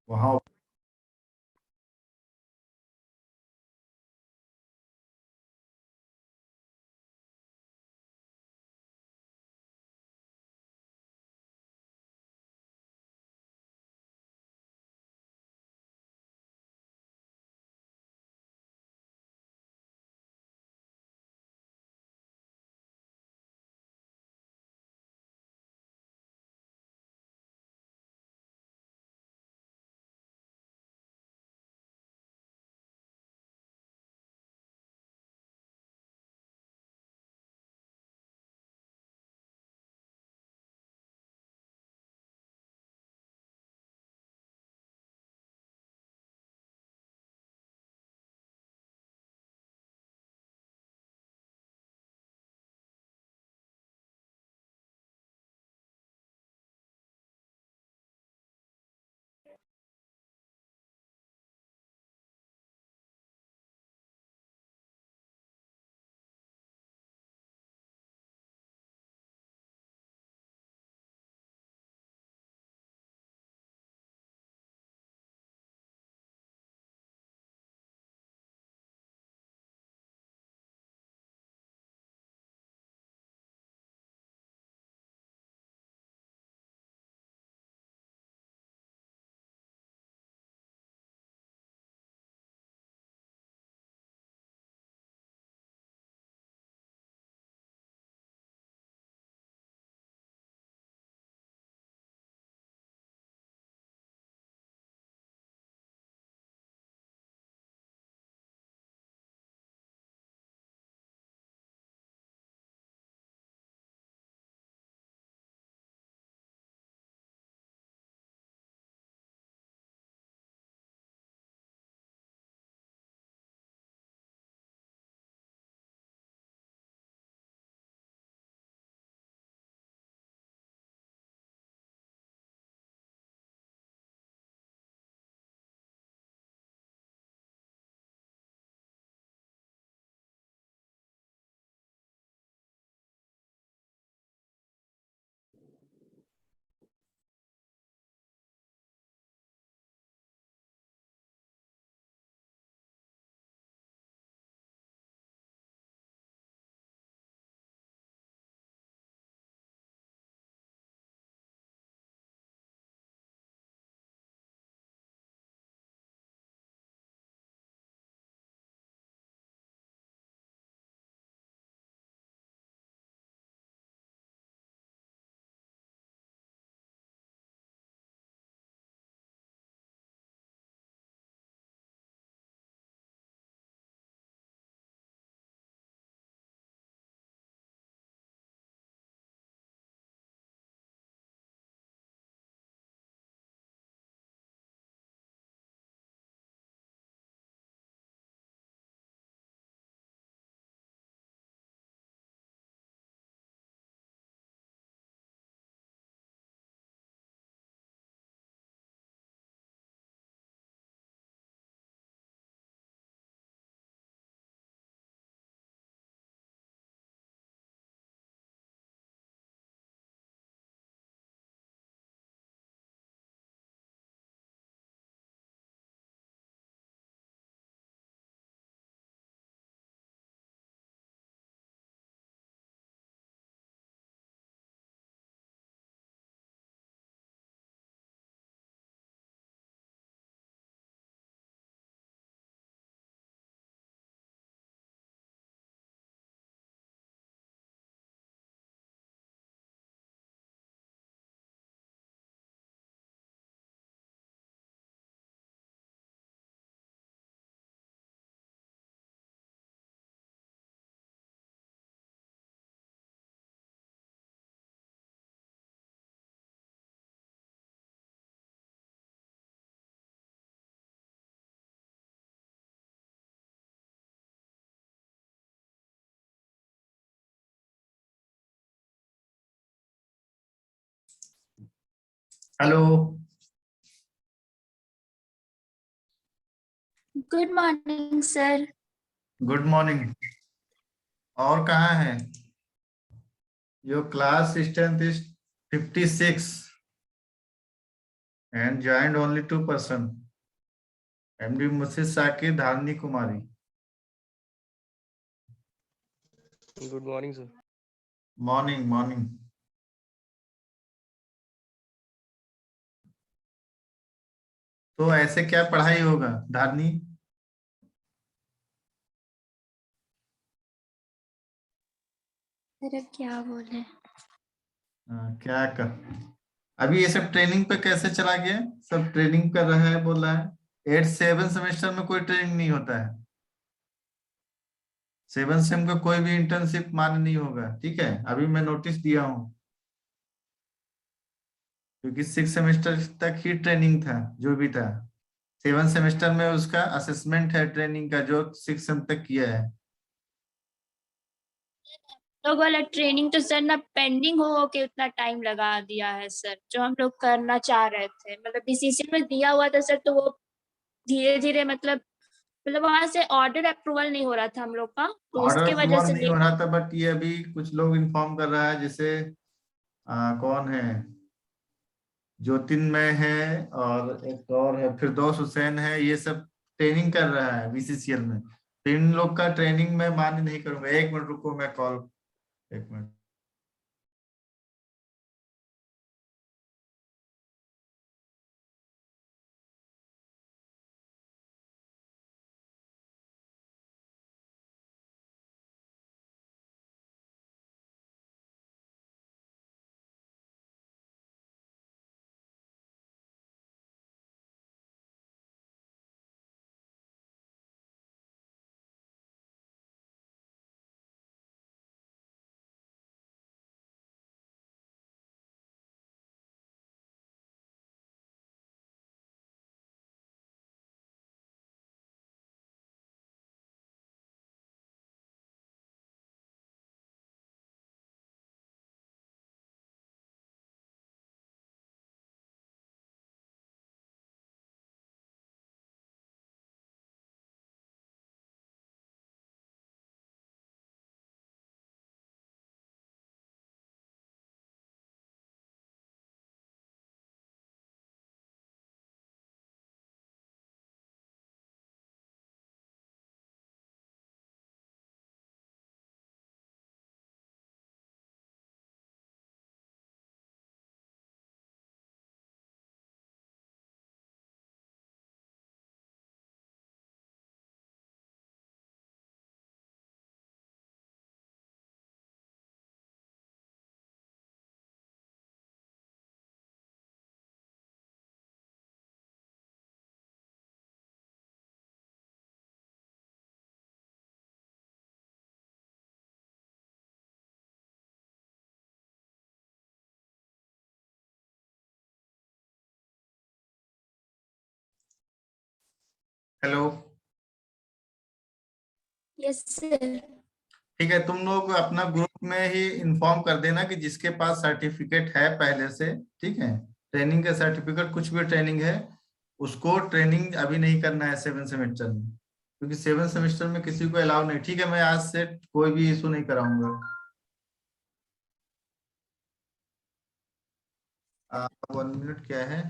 वहाँ hello. Good morning sir. Good morning. और कहाँ है? Your class strength is 56। and joined only 2%. MD Musid Saki, Dharni Kumari. Good morning, sir. Morning. तो ऐसे क्या पढ़ाई होगा धारनी? सर अब क्या बोले? क्या कर अभी ये सब ट्रेनिंग पे कैसे चला गया? सब ट्रेनिंग कर रहा है, बोल रहा है 8-7 सेमेस्टर में कोई ट्रेनिंग नहीं होता है। 7 सेम का कोई भी इंटर्नशिप मान्य नहीं होगा, ठीक है? अभी मैं नोटिस दिया हूँ, क्योंकि 6 सेमेस्टर तक ही ट्रेनिंग था जो भी था। 7 सेमेस्टर में उसका असेसमेंट है ट्रेनिंग का, जो 6 सेम तक किया है। लोग वाला ट्रेनिंग तो सर ना पेंडिंग हो के उतना टाइम लगा दिया है सर, जो हम लोग करना चाह रहे थे। मतलब डिसीजन में दिया हुआ था सर, तो वो धीरे धीरे मतलब वहां से ऑर्डर अप्रूवल नहीं हो रहा था हम लोग का, तो ऑर्डर उसके वजह अप्रूवल से नहीं हो रहा था, बट ये अभी कुछ लोग इन्फॉर्म कर रहा है, जैसे कौन है, ज्योतिर्मय है और एक और है फिरदौस हुसैन है, ये सब ट्रेनिंग कर रहा है बीसीसीएल में। तो इन लोग का ट्रेनिंग मैं मान्य नहीं करूंगा। 1 मिनट रुको, मैं call, 1 minute. Hello. Yes sir. ठीक है, तुम लोग अपना ग्रुप में ही इन्फॉर्म कर देना कि जिसके पास सर्टिफिकेट है पहले से, ठीक है, ट्रेनिंग का सर्टिफिकेट, कुछ भी ट्रेनिंग है, उसको ट्रेनिंग अभी नहीं करना है 7 सेमेस्टर में, क्योंकि 7 सेमेस्टर में किसी को अलाउ नहीं। ठीक है, मैं आज से कोई भी इशू नहीं कराऊंगा। 1 मिनट क्या है?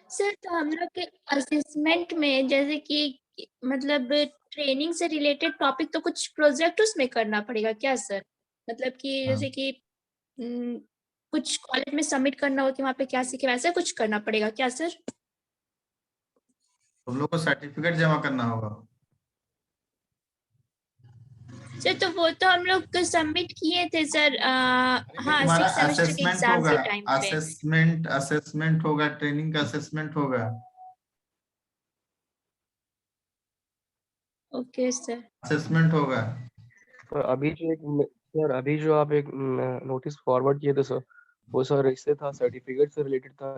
सर तो हम लोग के असेसमेंट में जैसे कि मतलब ट्रेनिंग से रिलेटेड टॉपिक तो कुछ प्रोजेक्ट उसमें करना पड़ेगा क्या सर? मतलब कि हाँ, जैसे कि कुछ कॉलेज में सबमिट करना हो कि वहाँ पे क्या सीखे, वैसा कुछ करना पड़ेगा क्या सर? तुम लोग को सर्टिफिकेट जमा करना होगा। सर तो वो तो हम लोग सबमिट किए थे सर, अरे हाँ तुम्हारा 6 सेमेस्टर के असेसमेंट एग्जाम होगा, के टाइम पे। असेसमेंट होगा, ट्रेनिंग का असेसमेंट होगा। Okay sir. असेसमेंट होगा। सर अभी जो आप एक नोटिस फॉरवर्ड किए थे सर, वो सर इससे था, सर्टिफिकेट से रिलेटेड था।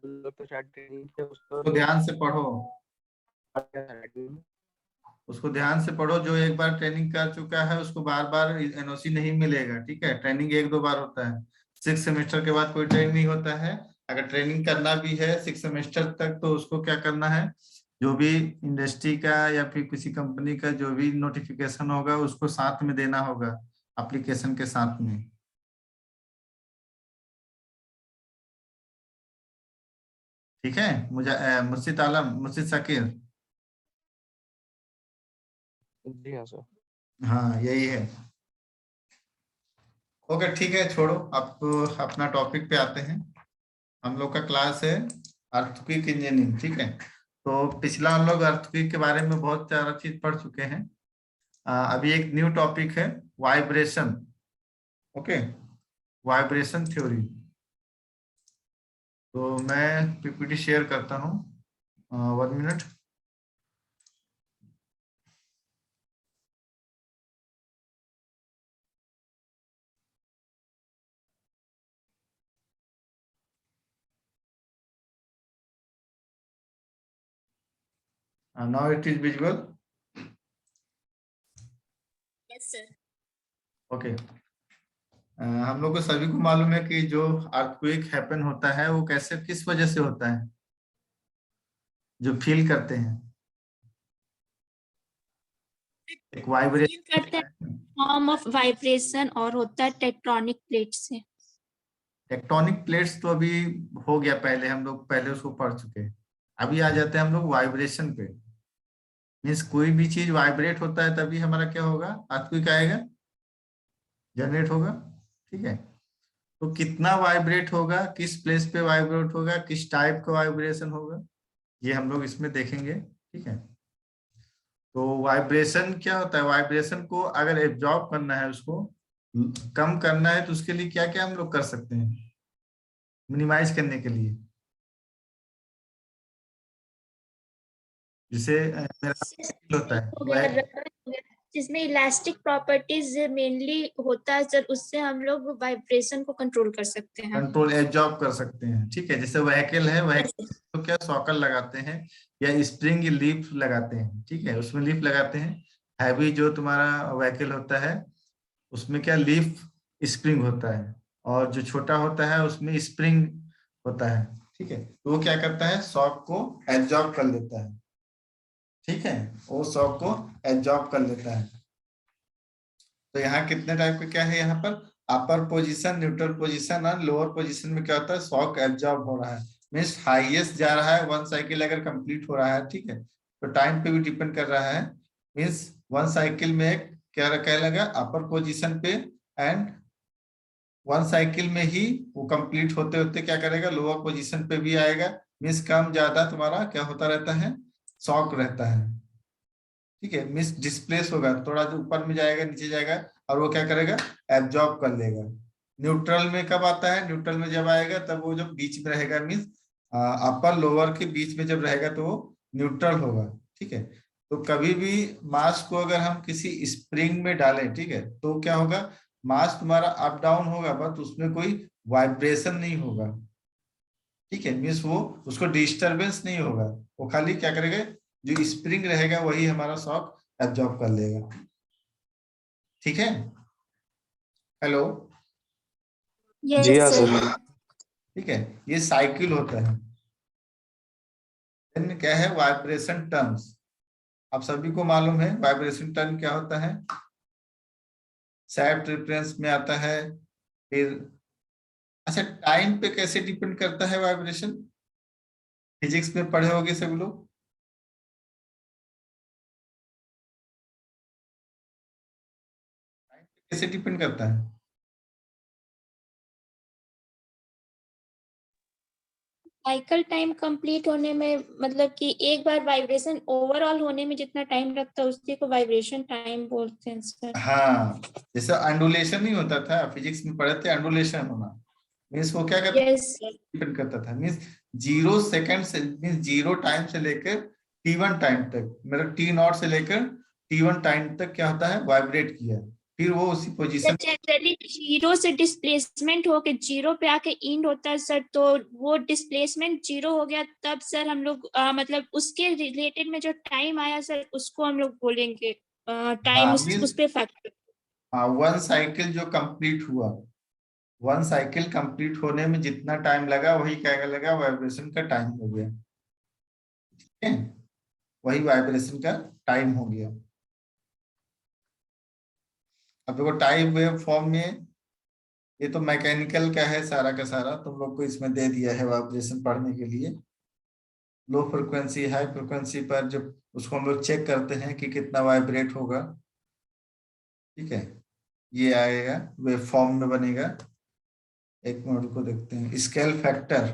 तो शायद ट्रेनिंग के तो ध्यान से पढ़ो, उसका उसको ध्यान से पढ़ो। जो एक बार ट्रेनिंग कर चुका है उसको बार बार एनओसी नहीं मिलेगा, ठीक है? ट्रेनिंग 1-2 बार होता है, 6 सेमेस्टर के बाद कोई ट्रेनिंग नहीं होता है। अगर ट्रेनिंग करना भी है 6 सेमेस्टर तक, तो उसको क्या करना है, जो भी इंडस्ट्री का या फिर किसी कंपनी का जो भी नोटिफिकेशन होगा उसको साथ में देना होगा, एप्लीकेशन के साथ में। ठीक है, मुझे मुर्शिद आलम, मुर्शिद शकीर, जी हाँ सर। हाँ यही है। ओके ठीक है, छोड़ो, आपको अपना टॉपिक पे आते हैं। हम लोग का क्लास है अर्थक्वेक इंजीनियरिंग, ठीक है। तो पिछला हम लोग अर्थक्वेक के बारे में बहुत सारा चीज पढ़ चुके हैं। अभी एक न्यू टॉपिक है वाइब्रेशन। Okay, vibration theory. तो मैं पीपीटी शेयर करता हूँ, 1 minute. Now it is visual. Yes sir. Okay, हम लोग को सभी को मालूम है कि जो अर्थक्वेक हैपन होता है वो कैसे, किस वजह से होता है, जो फील करते हैं, एक फील वाइब्रेशन करते हैं फॉर्म ऑफ वाइब्रेशन और होता है टेक्टोनिक प्लेट से। टेक्टोनिक प्लेट्स तो अभी हो गया, पहले हम लोग पहले उसको पढ़ चुके हैं। अभी आ जाते हैं हम लोग वाइब्रेशन पे। मीन्स कोई भी चीज वाइब्रेट होता है तभी हमारा क्या होगा, अर्थक्वेक आएगा, जनरेट होगा। ठीक है, तो कितना वाइब्रेट होगा, किस प्लेस पे वाइब्रेट होगा, किस टाइप का वाइब्रेशन होगा, ये हम लोग इसमें देखेंगे। ठीक है, तो वाइब्रेशन क्या होता है, वाइब्रेशन को अगर एब्जॉर्ब करना है, उसको कम करना है, तो उसके लिए क्या क्या हम लोग कर सकते हैं मिनिमाइज करने के लिए। जिसे मेरा feel होता है हो गया, रबर हो गया, जिसमें इलास्टिक प्रॉपर्टीज मेनली होता है सर, उससे हम लोग वाइब्रेशन को कंट्रोल कर सकते हैं। कंट्रोल एब्जॉर्ब कर सकते हैं। ठीक है, जैसे व्हीकल है, व्हीकल तो क्या सॉकल लगाते हैं या स्प्रिंग लीफ लगाते हैं। ठीक है, उसमें लीफ लगाते हैं। हैवी जो तुम्हारा व्हीकल होता है उसमें क्या लीफ स्प्रिंग होता है, और जो छोटा होता है उसमें स्प्रिंग होता है। ठीक है, तो वो क्या करता है, शॉक को एब्जॉर्ब कर लेता है। ठीक है, वो शॉक को एब्जॉर्ब कर लेता है। तो यहाँ कितने टाइप के क्या है, यहाँ पर अपर पोजीशन, न्यूट्रल पोजीशन और लोअर पोजीशन में क्या होता है, शॉक एब्जॉर्ब हो रहा है। मीन्स हाईएस्ट जा रहा है 1 साइकिल अगर कंप्लीट हो रहा है। ठीक है, तो टाइम पे भी डिपेंड कर रहा है। मीन्स 1 साइकिल में क्या कहलाएगा, अपर पोजीशन पे, एंड 1 साइकिल में ही वो कंप्लीट होते होते क्या करेगा, लोअर पोजीशन पे भी आएगा। मीन्स कम ज्यादा तुम्हारा क्या होता रहता है, शॉक रहता है। ठीक है, मिस डिस्प्लेस होगा, थोड़ा जो ऊपर में जाएगा, नीचे जाएगा, और वो क्या करेगा, एब्जॉर्ब कर लेगा। न्यूट्रल में कब आता है, न्यूट्रल में जब आएगा तब वो जब बीच में रहेगा, मीन्स अपर लोअर के बीच में जब रहेगा तो वो न्यूट्रल होगा। ठीक है, तो कभी भी मास को अगर हम किसी स्प्रिंग में डालें, ठीक है, तो क्या होगा, मास तुम्हारा अप डाउन होगा, बट उसमें कोई वाइब्रेशन नहीं होगा। ठीक है, मीन्स वो उसको डिस्टरबेंस नहीं होगा, वो खाली क्या करेगा, जो स्प्रिंग रहेगा वही हमारा शॉक एब्जॉर्ब कर लेगा। ठीक है, हेलो, जी हाँ यस सर। सर। ठीक है, ये साइकिल होता है। Then क्या है, वाइब्रेशन टर्म्स। आप सभी को मालूम है वाइब्रेशन टर्म क्या होता है, सैफ्ट रेफरेंस में आता है। फिर अच्छा, टाइम पे कैसे डिपेंड करता है वाइब्रेशन, फिजिक्स में पढ़े होगे सब लोग, टाइम पे कैसे डिपेंड करता है। साइकिल टाइम कंप्लीट होने में, मतलब कि एक बार वाइब्रेशन ओवरऑल होने में जितना टाइम लगता है उसी को वाइब्रेशन टाइम बोलते हैं सर। हाँ, जैसे अंडुलेशन नहीं होता था, फिजिक्स में पढ़े थे, अंडुलेशन होना, मीन्स वो क्या करता, यस सर। डिपेंड करता था। मीन्स 0 सेकंड से, मीन्स 0 टाइम से लेकर T1 टाइम तक, मतलब T0 से लेकर T1 टाइम तक क्या होता है, वाइब्रेट किया, फिर वो उसी पोजीशन। जनरली जीरो से डिस्प्लेसमेंट होके जीरो पे आके इंड होता है सर, तो वो डिस्प्लेसमेंट जीरो हो गया तब सर हम लोग मतलब उसके रिलेटेड में जो टाइम आया सर उसको हम लोग बोलेंगे टाइम, हाँ, उस पे फैक्टर। हाँ, 1 साइकिल जो कंप्लीट हुआ, 1 साइकिल कंप्लीट होने में जितना टाइम लगा वही क्या लगा, वाइब्रेशन का टाइम हो गया। ठीक है, वही वाइब्रेशन का टाइम हो गया। अब देखो टाइम वेव फॉर्म में, ये तो मैकेनिकल का है सारा का सारा, तुम लोग को इसमें दे दिया है वाइब्रेशन पढ़ने के लिए। लो फ्रिक्वेंसी हाई फ्रिक्वेंसी पर जब उसको हम लोग चेक करते हैं कि कितना वाइब्रेट होगा, ठीक है, ये आएगा वेव फॉर्म में बनेगा। एक मिनट को देखते हैं, scale factor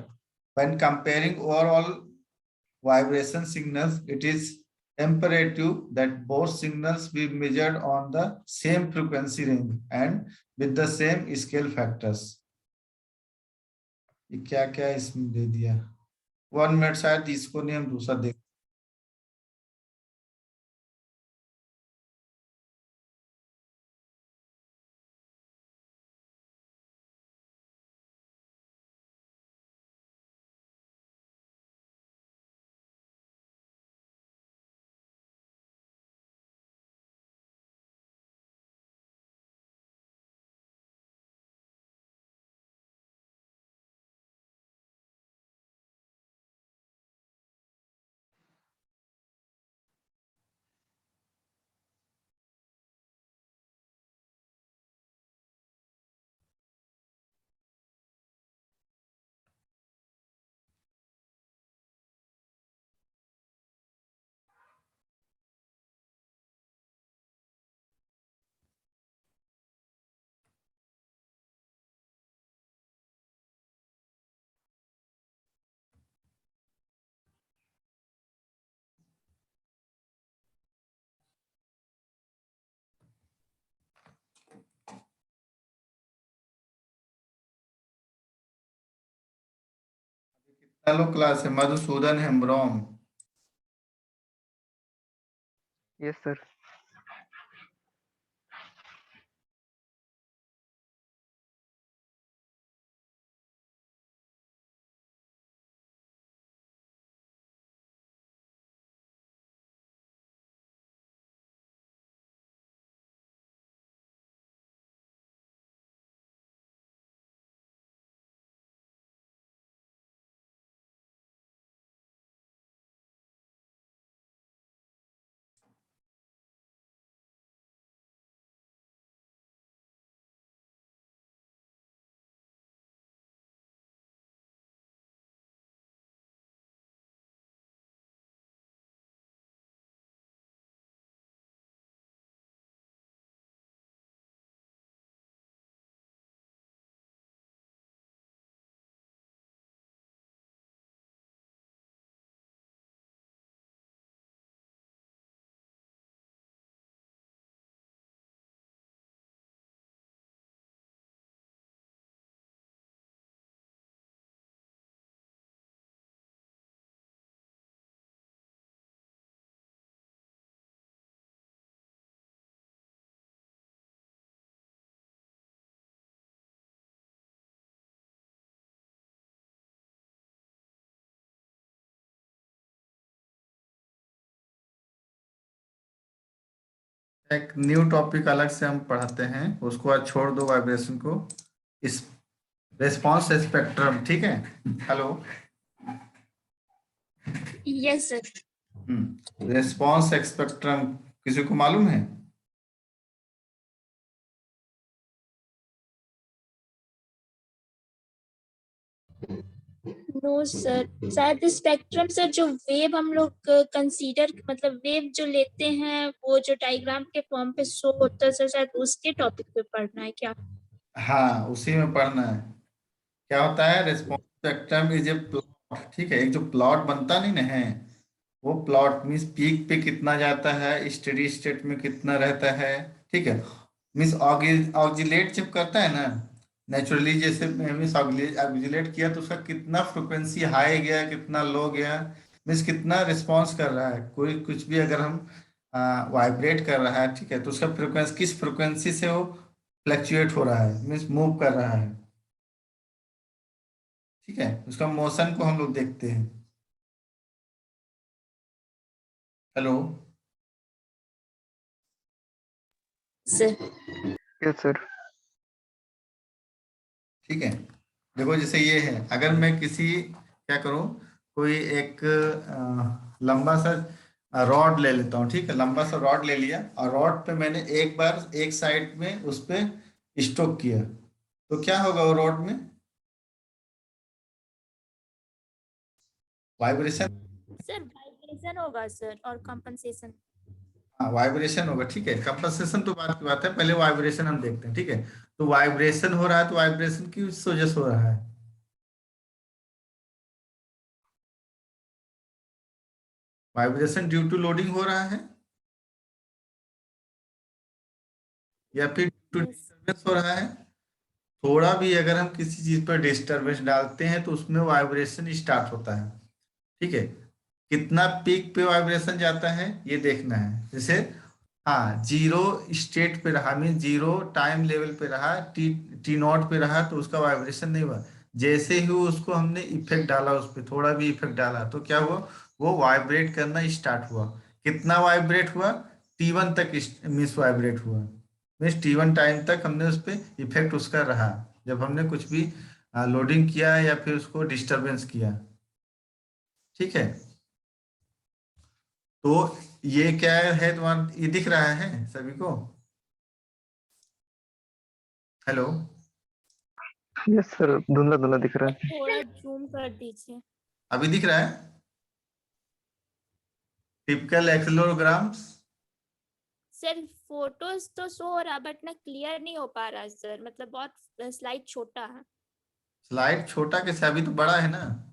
when comparing overall vibration signals, it is imperative that both signals be measured on the same frequency range and with the same scale factors। ये क्या क्या इसमें दे दिया, 1 मिनट, शायद इसको नहीं, हम दूसरा देख। हेलो क्लास है, मधुसूदन हेम्ब्रोम। Yes sir. एक न्यू टॉपिक अलग से हम पढ़ाते हैं, उसको आज छोड़ दो वाइब्रेशन को। इस रेस्पॉन्स स्पेक्ट्रम, ठीक है। Hello, yes sir. Response spectrum किसी को मालूम है? नो सर, शायद स्पेक्ट्रम सर जो वेव हम लोग कंसीडर मतलब वेव जो लेते हैं वो जो डायग्राम के फॉर्म पे शो होता है सर, शायद उसके टॉपिक पे पढ़ना है क्या? हाँ, उसी में पढ़ना है। क्या होता है, response spectrum is a plot, ठीक है। एक जो प्लॉट बनता नहीं ना है, वो प्लॉट मीन्स पीक पे कितना जाता है, स्टेडी स्टेट में कितना रहता है, ठीक है। मीन्स ऑक्जिलेट जब करता है ना नेचुरली, जैसे मीन्स ऑक्जिलेट किया तो उसका कितना फ्रिक्वेंसी हाई गया, कितना लो गया, मीन्स कितना रिस्पॉन्स कर रहा है। कोई कुछ भी अगर हम वाइब्रेट कर रहा है, ठीक है, तो उसका फ्रिक्वेंसी किस फ्रिक्वेंसी से वो फ्लक्चुएट हो रहा है, मीन्स मूव कर रहा है, ठीक है। उसका मोशन को हम लोग देखते हैं। Hello, sir yes sir. ठीक है। देखो जैसे ये है, अगर मैं किसी क्या करूं, कोई एक लंबा सा रॉड ले लेता हूँ, ठीक है। लंबा सा रॉड ले लिया और रॉड पे मैंने एक बार एक साइड में उस पे स्ट्रोक किया, तो क्या होगा वो रॉड में? वाइब्रेशन होगा सर और कंपनसेशन। हाँ वाइब्रेशन होगा, ठीक है। कंपनसेशन तो बात की बात है, पहले वाइब्रेशन हम देखते हैं, ठीक है। तो वाइब्रेशन हो रहा है, तो वाइब्रेशन किस वजह से हो रहा है? वाइब्रेशन ड्यू टू लोडिंग हो रहा है या फिर ड्यू टू यस। डिस्टर्बेंस हो रहा है? थोड़ा भी अगर हम किसी चीज पर डिस्टर्बेंस डालते हैं तो उसमें वाइब्रेशन स्टार्ट होता है, ठीक है। कितना पीक पे वाइब्रेशन जाता है ये देखना है। जैसे हाँ, जीरो स्टेट पे रहा, मीन जीरो टाइम लेवल पे रहा, टी नॉट पे रहा, तो उसका वाइब्रेशन नहीं हुआ। जैसे ही उसको हमने इफेक्ट डाला, उस पर थोड़ा भी इफेक्ट डाला, तो क्या हुआ? वो वाइब्रेट करना स्टार्ट हुआ। कितना वाइब्रेट हुआ? T1 तक मिस वाइब्रेट हुआ। मीन्स T1 टाइम तक हमने उस पर इफेक्ट उसका रहा, जब हमने कुछ भी लोडिंग किया या फिर उसको डिस्टरबेंस किया, ठीक है। तो ये क्या है तुम्हारा, ये दिख रहा है सभी को? हेलो? यस सर, धुंधला धुंधला दिख रहा है। थोड़ा जूम कर दीजिए। अभी दिख रहा है? टिपिकल एक्सेलेरोग्राम्स। सर फोटोज तो शो हो रहा बट ना क्लियर नहीं हो पा रहा सर, मतलब बहुत स्लाइड छोटा है। स्लाइड छोटा कैसे, अभी तो बड़ा है ना।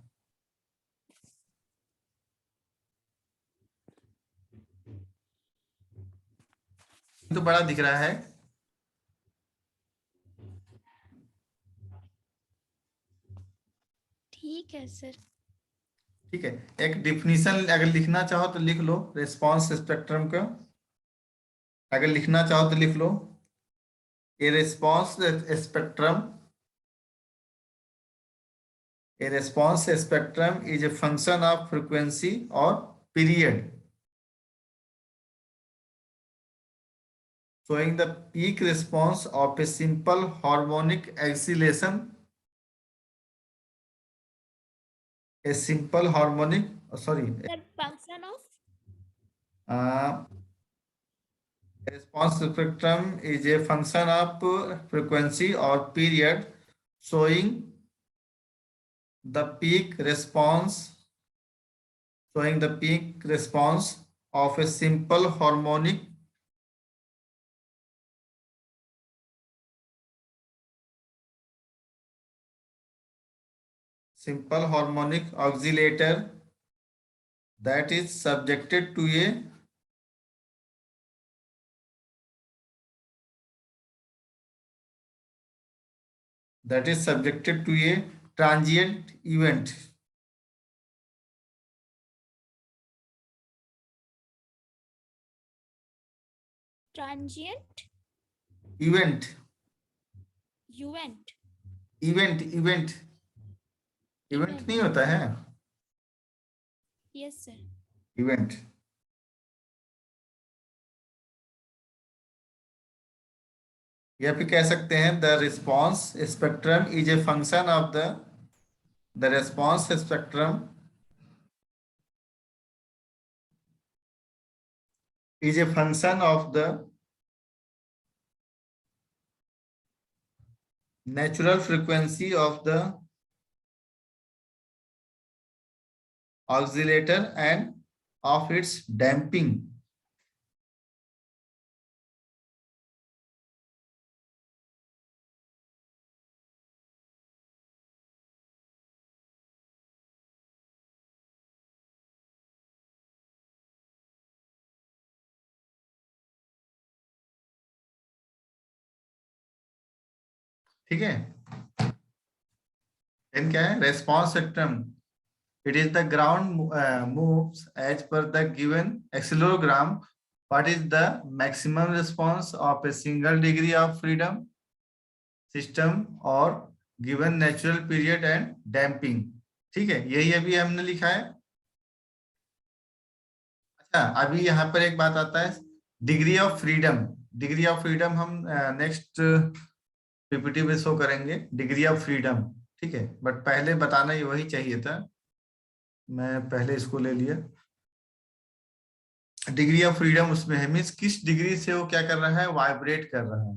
तो बड़ा दिख रहा है। ठीक है सर। ठीक है, एक डिफिनीशन अगर लिखना चाहो तो लिख लो रिस्पांस स्पेक्ट्रम का। अगर लिखना चाहो तो लिख लो, a response spectrum, a response spectrum is a function of frequency or period showing the peak response of a simple harmonic oscillation, a simple harmonic sorry sir function of a response spectrum is a function of frequency or period showing the peak response of a simple harmonic oscillator that is subjected to a transient event. Transient Event. यूवेंट। Event नहीं होता है? Yes sir. Event. या फिर कह सकते हैं the response spectrum is a function of the response spectrum is a function of the natural frequency of the oscillator and of its damping. ठीक है, देन क्या है response spectrum? It is the ground moves as per the given accelerogram what is the maximum response of a single degree of freedom system और given natural period and damping. ठीक है, यही अभी हमने लिखा है। अच्छा, अभी यहाँ पर एक बात आता है degree of freedom. Degree of freedom हम नेक्स्ट पीपीटी में शो करेंगे डिग्री ऑफ फ्रीडम, ठीक है। बट पहले बताना ही वही चाहिए था, मैं पहले इसको ले लिया। डिग्री ऑफ फ्रीडम उसमें है, मीन्स किस डिग्री से वो क्या कर रहा है, वाइब्रेट कर रहा है,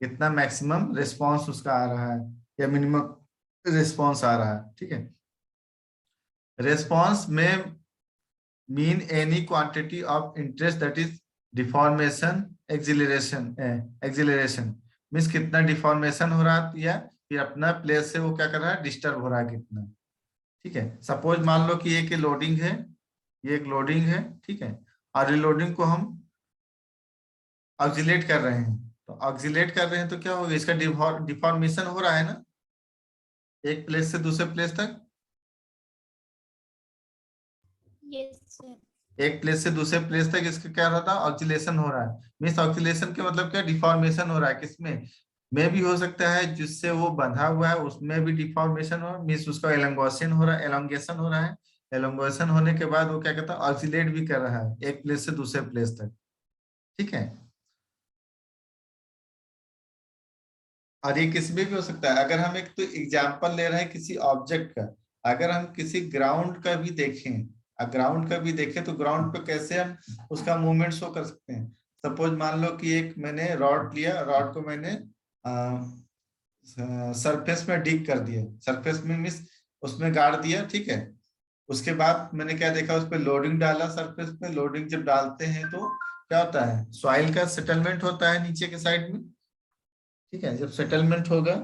कितना मैक्सिमम रिस्पॉन्स उसका आ रहा है या मिनिमम रिस्पॉन्स आ रहा है। ठीक है, रिस्पॉन्स में mean any quantity of interest that is deformation acceleration means कितना डिफॉर्मेशन हो रहा है या फिर अपना प्लेस से वो क्या कर रहा है, डिस्टर्ब हो रहा है कितना। ठीक है, सपोज मान लो कि एक लोडिंग है, ये एक लोडिंग है, ठीक है, और रिलोडिंग को हम ऑक्सिलेट कर रहे हैं, तो ऑक्सिलेट कर रहे हैं तो क्या होगा, इसका डिफॉर्मेशन हो रहा है ना, एक प्लेस से दूसरे प्लेस तक, यस सर। एक प्लेस से दूसरे प्लेस तक इसका क्या रहा था, ऑक्सिलेशन हो रहा है। मीन्स ऑक्सिलेशन के मतलब क्या, डिफॉर्मेशन हो रहा है, किसमें में भी हो सकता है, जिससे वो बंधा हुआ है उसमें भी डिफॉर्मेशन हो, मीन्स उसका एलोंगेशन हो रहा है, एलोंगेशन हो रहा है, एलोंगेशन होने के बाद वो क्या कहता है, ऑक्सिलेट भी कर रहा है एक प्लेस से दूसरे प्लेस तक। ठीक है, और ये किस में भी हो सकता है। अगर हम एक तो एग्जाम्पल ले रहे हैं किसी ऑब्जेक्ट का, अगर हम किसी ग्राउंड का भी देखें, ग्राउंड का भी देखें तो ग्राउंड पे कैसे हम उसका मूवमेंट शो कर सकते हैं। सपोज मान लो कि एक मैंने रॉड लिया, रॉड को मैंने सरफेस में डिग कर दिया, सरफेस में मींस उसमें गाड़ दिया, ठीक है। उसके बाद मैंने क्या देखा, उस पर लोडिंग डाला, सरफेस पे लोडिंग जब डालते हैं तो क्या होता है, सॉइल का सेटलमेंट होता है नीचे के साइड में। ठीक है, जब सेटलमेंट होगा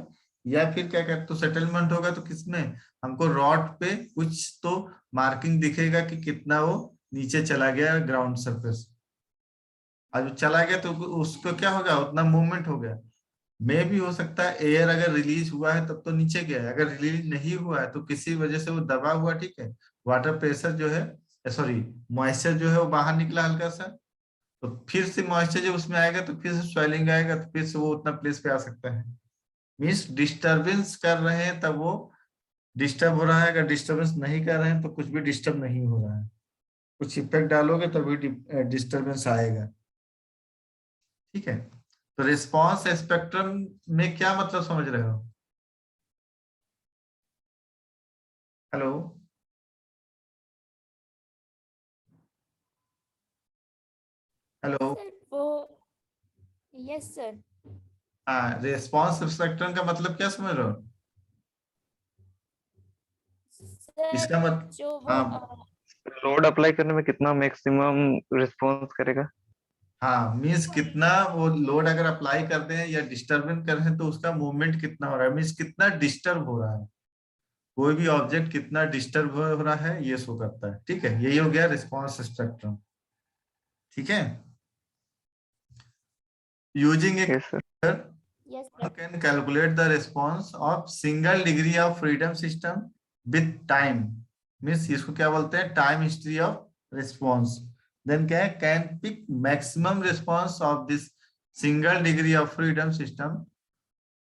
या फिर क्या कहते, तो सेटलमेंट होगा तो किसमें, हमको रॉड पे कुछ तो मार्किंग दिखेगा कि कितना वो नीचे चला गया ग्राउंड सरफेस, और जब चला गया तो उसको क्या होगा, उतना मूवमेंट हो गया। में भी हो सकता है एयर अगर रिलीज हुआ है तब तो नीचे गया है, अगर रिलीज नहीं हुआ है तो किसी वजह से वो दबा हुआ, ठीक है, वाटर प्रेशर जो है, सॉरी मॉइस्चर जो है वो बाहर निकला हल्का सा, तो फिर से मॉइस्चर जब उसमें आएगा तो फिर से स्वेलिंग आएगा, तो फिर से वो उतना प्लेस पे आ सकता है। मीन्स डिस्टरबेंस कर रहे हैं तब वो डिस्टर्ब हो रहा है, अगर डिस्टरबेंस नहीं कर रहे हैं तो कुछ भी डिस्टर्ब नहीं हो रहा है। कुछ इफेक्ट डालोगे तभी डिस्टरबेंस आएगा। ठीक है, तो रिस्पांस स्पेक्ट्रम में क्या मतलब समझ रहे हो? हेलो, हेलो, सर वो, यस सर। हाँ, रिस्पांस स्पेक्ट्रम का मतलब क्या समझ रहे हो? इसका सर मतलब, जो वो हाँ लोड अप्लाई करने में कितना मैक्सिमम रिस्पॉन्स करेगा? हाँ, मीन्स कितना वो लोड अगर अप्लाई करते हैं या डिस्टर्बेंस कर रहे हैं तो उसका मूवमेंट कितना हो रहा है, मीन्स कितना डिस्टर्ब हो रहा है, कोई भी ऑब्जेक्ट कितना डिस्टर्ब हो रहा है ये शो करता है। ठीक है, यही हो गया रिस्पांस स्पेक्ट्रम। ठीक है, using A yes sir. Yes sir. can calculate the response of single degree of freedom system with time, means इसको क्या बोलते हैं, time history of response. Then क्या है, can pick maximum response of this single degree of freedom system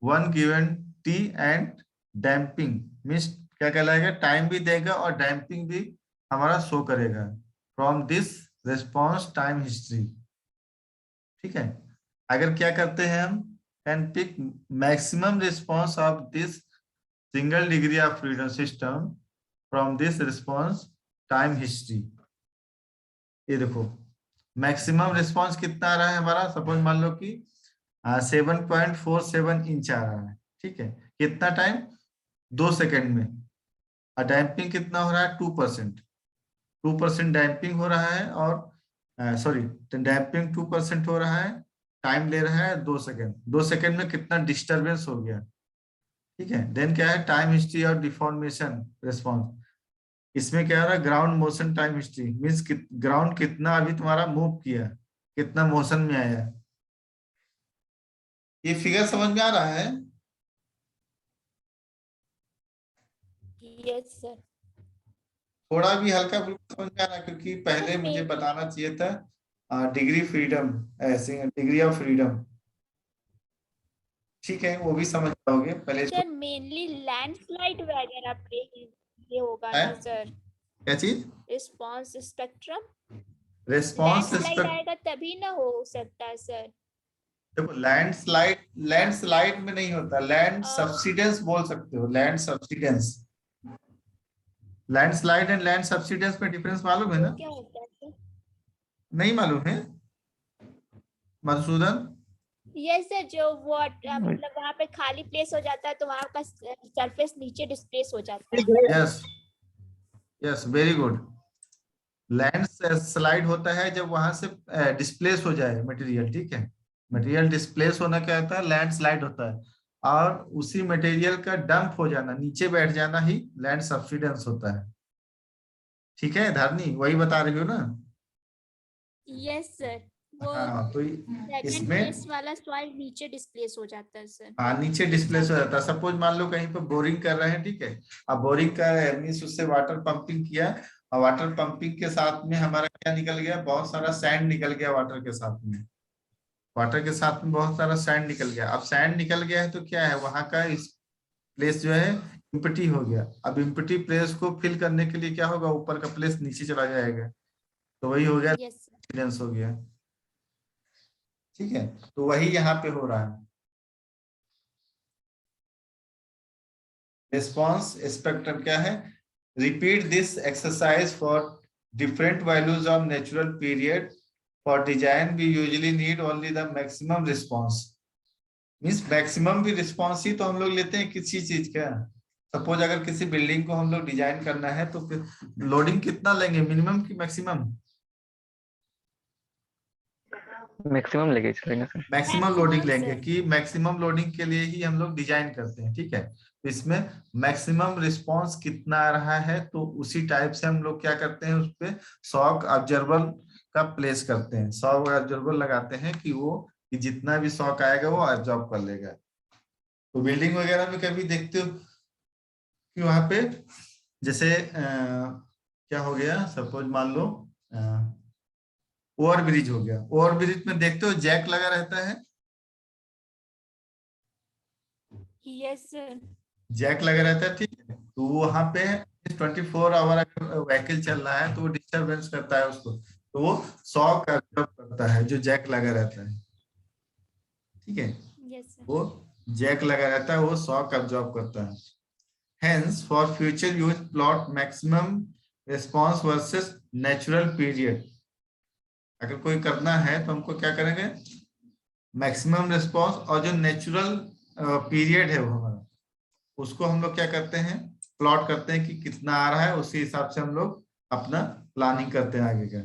one given T and damping, means क्या कहलाएगा, time भी देगा और डैम्पिंग भी हमारा शो करेगा from this response time history. ठीक है, अगर क्या करते हैं हम, can pick maximum response of this single degree of freedom system from this response time history। ये देखो मैक्सिमम रिस्पांस कितना आ रहा है हमारा, सपोज मान लो कि 7.47 इंच आ रहा है। ठीक है, कितना टाइम, 2 सेकंड में, और डैम्पिंग कितना हो रहा है, 2%, 2% डैम्पिंग हो रहा है, और सॉरी डैम्पिंग 2% हो रहा है, टाइम ले रहा है 2 सेकंड, 2 सेकंड में कितना डिस्टरबेंस हो गया। ठीक है, देन क्या है, टाइम हिस्ट्री और डिफॉर्मेशन रिस्पॉन्स, इसमें क्या हो रहा है, ground motion time history, means ground कितना अभी तुम्हारा मूव किया, कितना मोशन में आया। ये फिगर समझ में आ रहा है? Yes sir. थोड़ा भी हल्का फुल्का समझ में आ रहा है, क्योंकि पहले मुझे Maybe- बताना चाहिए था डिग्री फ्रीडम, ऐसे डिग्री ऑफ फ्रीडम। ठीक है, वो भी समझ पाओगे पहले। सर मेनली लैंडस्लाइड वगैरह पे ये होगा है ना सर, क्या चीज, response spectrum. Response landslide spectrum. आएगा तभी ना हो सकता है सर। देखो लैंडस्लाइड, लैंडस्लाइड में नहीं होता, लैंड सब्सिडेंस बोल सकते हो, land subsidence. Landslide and land subsidence में डिफरेंस मालूम है वो ना? क्या होता है सर? नहीं मालूम है मधुसूदन? यस सर, जो वो मतलब वहाँ पे खाली प्लेस हो जाता है तो वहाँ का सरफेस नीचे डिस्प्लेस हो जाता है। Yes, yes, very good. Land slide होता है जब वहां से डिस्प्लेस हो जाए मटेरियल, ठीक है। मटेरियल डिस्प्लेस होना क्या होता है, लैंड स्लाइड होता है। और उसी मटेरियल का डंप हो जाना, नीचे बैठ जाना ही लैंड सब्सिडेंस होता है। ठीक है धारनी, वही बता रही हो ना? यस सर, वो हाँ तो सेकंड इसमें प्लेस वाला सॉइल नीचे डिस्प्लेस हो जाता है सर। हाँ नीचे डिस्प्लेस हो जाता है। सपोज मान लो कहीं पर बोरिंग कर रहे हैं, ठीक है। अब बोरिंग कर रहे हैं मीन्स उससे वाटर पंपिंग किया, और वाटर पंपिंग के साथ में हमारा क्या निकल गया, बहुत सारा सैंड निकल गया वाटर के साथ में। वाटर के साथ में बहुत सारा सैंड निकल गया। अब सैंड निकल गया है तो क्या है, वहां का इस प्लेस जो है इम्पटी हो गया। अब इम्पटी प्लेस को फिल करने के लिए क्या होगा, ऊपर का प्लेस नीचे चला जाएगा, तो वही हो गया, यस सर। एक्सीडेंस हो गया। ठीक है, तो वही यहाँ पे हो रहा है। रिस्पॉन्स स्पेक्ट्रम क्या है, repeat this exercise for different values of natural period, for design we usually need only the maximum response. Means maximum भी रिस्पॉन्स ही तो हम लोग लेते हैं किसी चीज का। सपोज अगर किसी बिल्डिंग को हम लोग डिजाइन करना है तो फिर लोडिंग कितना लेंगे, मिनिमम की मैक्सिमम? मैक्सिमम लेके चलेंगे सर। मैक्सिमम लोडिंग मैक्सिमम लेंगे सर। कि मैक्सिमम लोडिंग के लिए ही हम लोग डिजाइन करते हैं, ठीक है। तो इसमें मैक्सिमम रिस्पांस कितना आ रहा है, तो उसी टाइप से हम लोग क्या करते हैं, उस पे शॉक ऑब्जर्वर का प्लेस करते हैं, शॉक ऑब्जर्वर लगाते हैं कि वो कि जितना भी शॉक आएगा वो ऑब्जॉर्ब कर लेगा। तो बिल्डिंग वगैरह में कभी देखते हो कि वहां पे जैसे क्या हो गया, सपोज मान लो ओवर ब्रिज हो गया, ओवर ब्रिज में देखते हो जैक लगा रहता है, यस सर। जैक लगा रहता है, ठीक है। तो वहां पे 24 आवर अगर व्हीकल चल रहा है तो वो डिस्टरबेंस करता है उसको, तो वो शॉक एब्जॉर्ब करता है जो जैक लगा रहता है, ठीक है। Yes sir. वो जैक लगा रहता है, वो शॉक एब्जॉर्ब करता है। Hence for future use plot maximum response versus natural period. अगर कोई करना है तो हमको क्या करेंगे, मैक्सिमम रिस्पॉन्स और जो नेचुरल पीरियड है वो हमारा, उसको हम लोग क्या करते हैं, प्लॉट करते हैं कि कितना आ रहा है, उसी हिसाब से हम लोग अपना प्लानिंग करते हैं आगे का।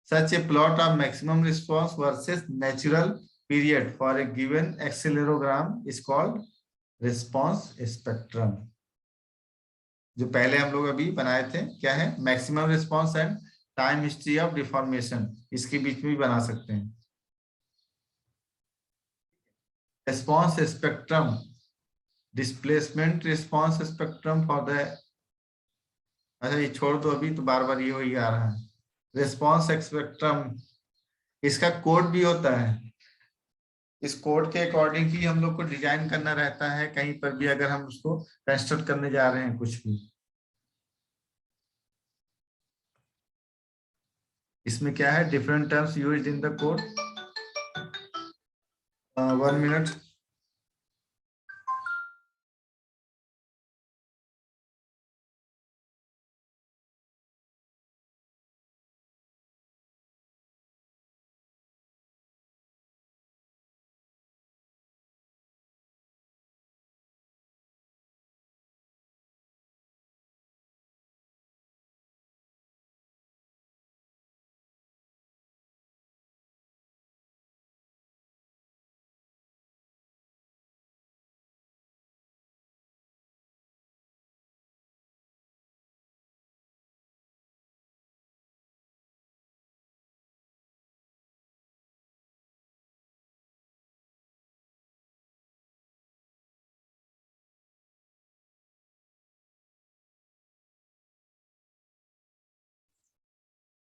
Such a plot of maximum response versus natural period for a given accelerogram is called response spectrum. जो पहले हम लोग अभी बनाए थे क्या है, maximum response and time history of deformation, इसके बीच में भी बना सकते हैं। Response spectrum, displacement response spectrum for the, अच्छा ये छोड़ दो अभी, तो बार बार ये वही आ रहा है। रिस्पॉन्स स्पेक्ट्रम, इसका कोड भी होता है। इस कोड के अकॉर्डिंग ही हम लोग को डिजाइन करना रहता है, कहीं पर भी अगर हम उसको कंस्ट्रक्ट करने जा रहे हैं कुछ भी। इसमें क्या है, different terms used in the code. 1 minute.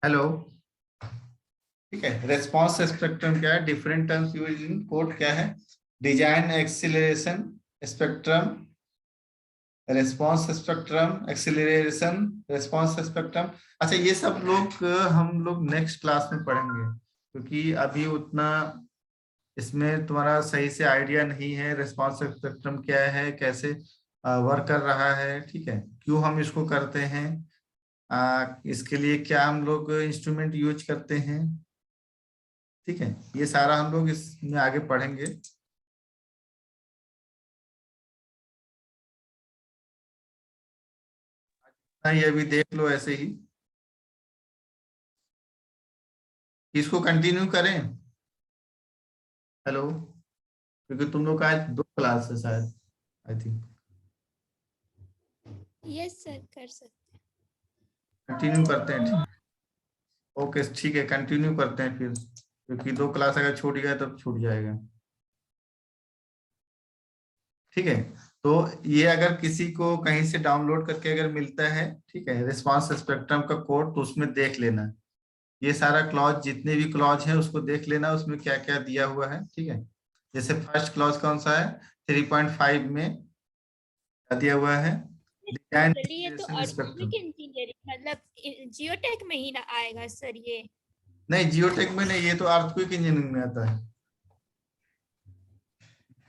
Hello, ठीक है। रेस्पॉन्स स्पेक्ट्रम क्या है, different terms used in code क्या है, design acceleration spectrum, response spectrum, acceleration, response spectrum. अच्छा ये सब लोग हम लोग नेक्स्ट क्लास में पढ़ेंगे, क्योंकि अभी उतना इसमें तुम्हारा सही से आइडिया नहीं है, रेस्पॉन्स स्पेक्ट्रम क्या है, कैसे वर्क कर रहा है, ठीक है, क्यों हम इसको करते हैं, इसके लिए क्या हम लोग इंस्ट्रूमेंट यूज करते हैं, ठीक है। ये सारा हम लोग इसमें आगे पढ़ेंगे। हाँ, ये अभी देख लो ऐसे ही। इसको कंटिन्यू करें? हेलो, क्योंकि तुम लोग का आज 2 क्लास है शायद, आई थिंक। यस सर, कर सकते कंटिन्यू करते हैं, ठीक? ओके ठीक है, कंटिन्यू करते हैं फिर, क्योंकि 2 क्लास अगर छूट गया तब छूट जाएगा। ठीक है, तो ये अगर किसी को कहीं से डाउनलोड करके अगर मिलता है, ठीक है, रिस्पांस स्पेक्ट्रम का कोड, तो उसमें देख लेना। ये सारा क्लॉज, जितने भी क्लॉज है उसको देख लेना, उसमें क्या क्या दिया हुआ है। ठीक है, जैसे फर्स्ट क्लॉज कौन सा है, 3.5 में क्या दिया हुआ है, डिजाइन जनरली ये तो स्पेक्ट्रम। अर्थक्वेक इंजीनियरिंग मतलब जियोटेक में ही ना आएगा सर ये? नहीं, जियोटेक में नहीं, ये तो अर्थक्वेक इंजीनियरिंग में आता है।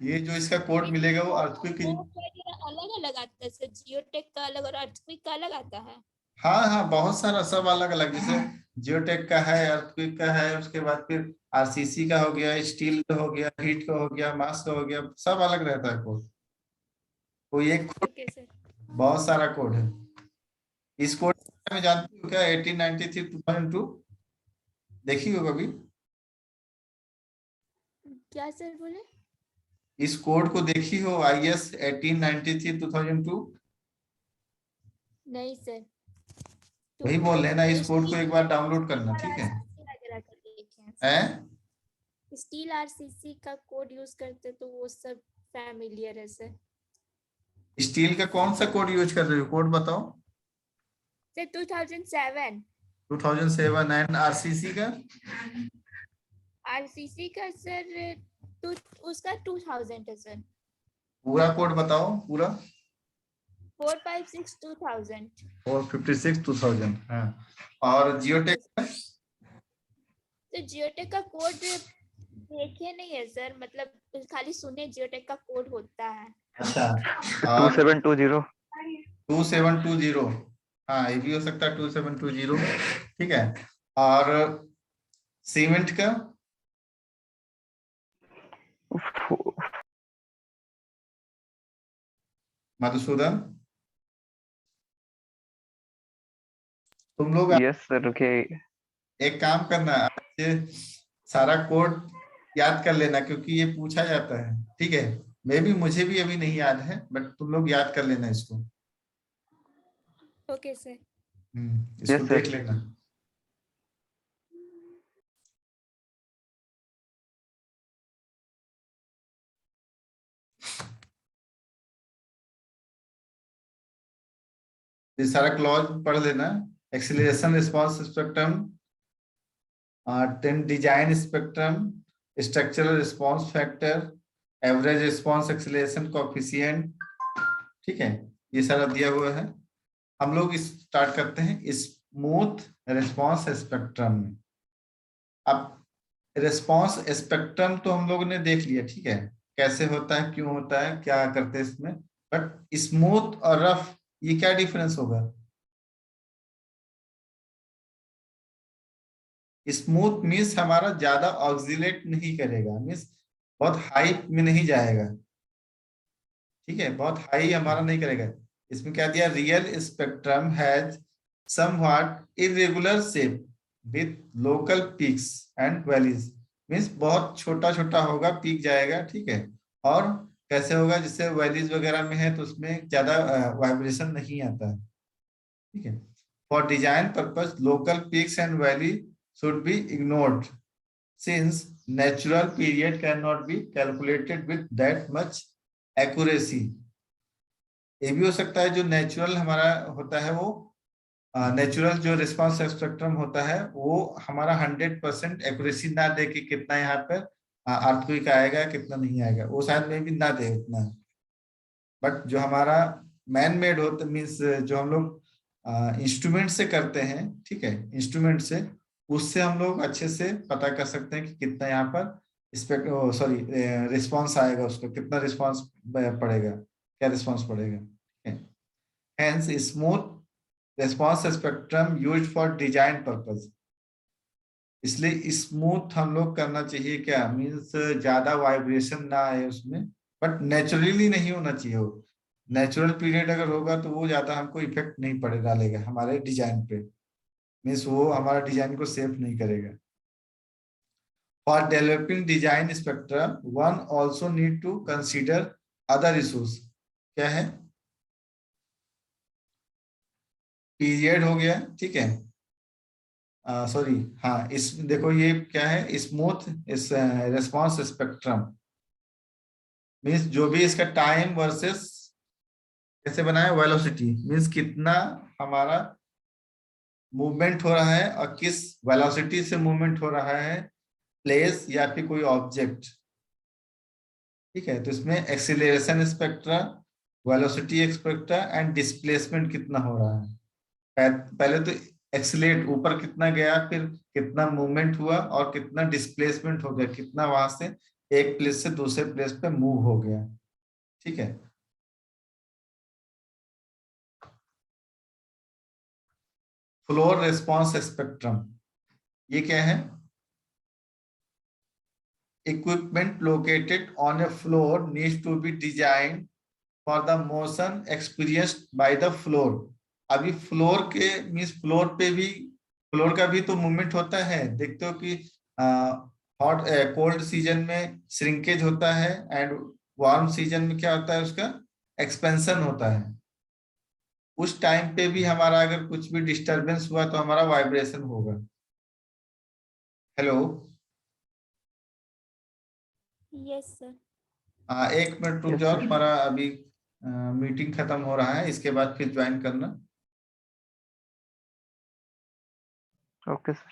ये जो इसका कोड मिलेगा वो अर्थक्वेक। अलग अलग आता है सर, जियोटेक का अलग और अर्थक्वेक का अलग आता है। हाँ हाँ, बहुत सारा, सब अलग अलग, जैसे जियोटेक का है, अर्थक्वेक का है, उसके बाद फिर आरसीसी का हो गया, स्टील का हो गया, हीट का हो गया, मास का हो गया, सब अलग रहता है कोड। कोई एक कोड, ओके सर। बहुत सारा कोड है। इस कोड में जानते हो क्या, 1893 2002 देखी हो कभी? क्या सर बोले? इस कोड को देखी हो, IS 1893 2002? नहीं सर। वही बोल रहे हैं ना, इस कोड को एक बार डाउनलोड करना, ठीक है? स्टील आरसीसी का कोड यूज करते तो वो सब फैमिलियर है सर। स्टील का कौन सा कोड यूज कर रहे हो, कोड बताओ। सर 2007। 2007 एंड आरसीसी का? आरसीसी का सर उसका 2000 है सर। पूरा कोड बताओ, पूरा। 456 2000। 456 2000, हाँ। और जियोटेक का? तो जियोटेक का कोड देखे नहीं है सर, मतलब खाली सुने जियोटेक का कोड होता है। अच्छा, 2720। 2720, हाँ ये भी हो सकता है 2720, ठीक है। और सीमेंट का? मधुसूदन, तुम लोग यस सर, ओके। एक काम करना, ये सारा कोड याद कर लेना, क्योंकि ये पूछा जाता है, ठीक है? मुझे भी अभी नहीं याद है, बट तुम लोग याद कर लेना इसको। Okay sir. इसको Yes, देख sir. लेना। ये सारा क्लॉज पढ़ लेना। Acceleration response spectrum, design spectrum, structural response factor, average response acceleration coefficient, ठीक है, ये सारा दिया हुआ है। हम लोग स्टार्ट करते हैं स्मूथ रिस्पांस स्पेक्ट्रम में। अब रिस्पांस स्पेक्ट्रम तो हम लोगों ने देख लिया, ठीक है, कैसे होता है, क्यों होता है, क्या करते हैं इसमें। बट स्मूथ और रफ, ये क्या डिफरेंस होगा? स्मूथ मीन्स हमारा ज्यादा ऑक्सीलेट नहीं करेगा, मीन्स बहुत हाई में नहीं जाएगा, ठीक है, बहुत हाई हमारा नहीं करेगा। इसमें क्या दिया, real spectrum has somewhat irregular shape with local peaks and valleys, means बहुत छोटा छोटा होगा, पीक जाएगा, ठीक है। और कैसे होगा, जैसे वैलीज वगैरह में है तो उसमें ज्यादा वाइब्रेशन नहीं आता है, ठीक है। For design purpose local peaks and valley should be ignored since natural period cannot be calculated with that much accuracy। ये भी हो सकता है जो नेचुरल हमारा होता है, वो नेचुरल जो रिस्पांस स्पेक्ट्रम होता है वो हमारा 100% एक्यूरेसी ना दे कि कितना यहाँ पर अर्थक्वेक आएगा, कितना नहीं आएगा, वो शायद में भी ना दे उतना। बट जो हमारा मैन मेड होता, मीन्स जो हम लोग इंस्ट्रूमेंट से करते हैं, ठीक है, इंस्ट्रूमेंट से, उससे हम लोग अच्छे से पता कर सकते हैं कि कितना यहाँ पर सॉरी रिस्पांस आएगा, उसको कितना रिस्पांस पड़ेगा, क्या रिस्पांस पड़ेगा। Hence smooth response spectrum used for design purpose. इसलिए स्मूथ हम लोग करना चाहिए, क्या मीन्स ज्यादा वाइब्रेशन ना आए उसमें, बट नेचुरली नहीं होना चाहिए। वो नेचुरल पीरियड अगर होगा तो वो ज्यादा हमको इफेक्ट नहीं पड़े डालेगा हमारे डिजाइन पे, मीन्स वो हमारा डिजाइन को सेफ नहीं करेगा। For developing design spectrum, one also need to consider other issues. क्या है? पीरियड हो गया, ठीक है, सॉरी, हाँ, इस देखो ये क्या है, स्मूथ इस रिस्पॉन्स स्पेक्ट्रम मीन्स जो भी इसका टाइम वर्सेस कैसे बनाए, वेलोसिटी मीन्स कितना हमारा मूवमेंट हो रहा है और किस वेलोसिटी से मूवमेंट हो रहा है, प्लेस या फिर कोई ऑब्जेक्ट, ठीक है। तो इसमें acceleration spectra, velocity spectra and displacement कितना हो रहा है। पहले तो एक्सीलरेट ऊपर कितना गया, फिर कितना मूवमेंट हुआ और कितना डिस्प्लेसमेंट हो गया, कितना वहां से एक प्लेस से दूसरे प्लेस पे मूव हो गया, ठीक है। फ्लोर रिस्पॉन्स स्पेक्ट्रम, ये क्या है? Equipment located on a floor needs to be designed for the motion experienced by the floor. अभी फ्लोर के मीन्स फ्लोर पे भी, फ्लोर का भी तो मूवमेंट होता है। देखते हो कि हॉट कोल्ड सीजन में श्रिंकेज होता है एंड वार्म सीजन में क्या होता है, उसका एक्सपेंशन होता है। उस टाइम पे भी हमारा अगर कुछ भी डिस्टरबेंस हुआ तो हमारा वाइब्रेशन होगा। Hello, yes sir. एक मिनट रुक Yes, जाओ, sir. तुम्हारा अभी मीटिंग खत्म हो रहा है, इसके बाद फिर ज्वाइन करना। Okay, sir.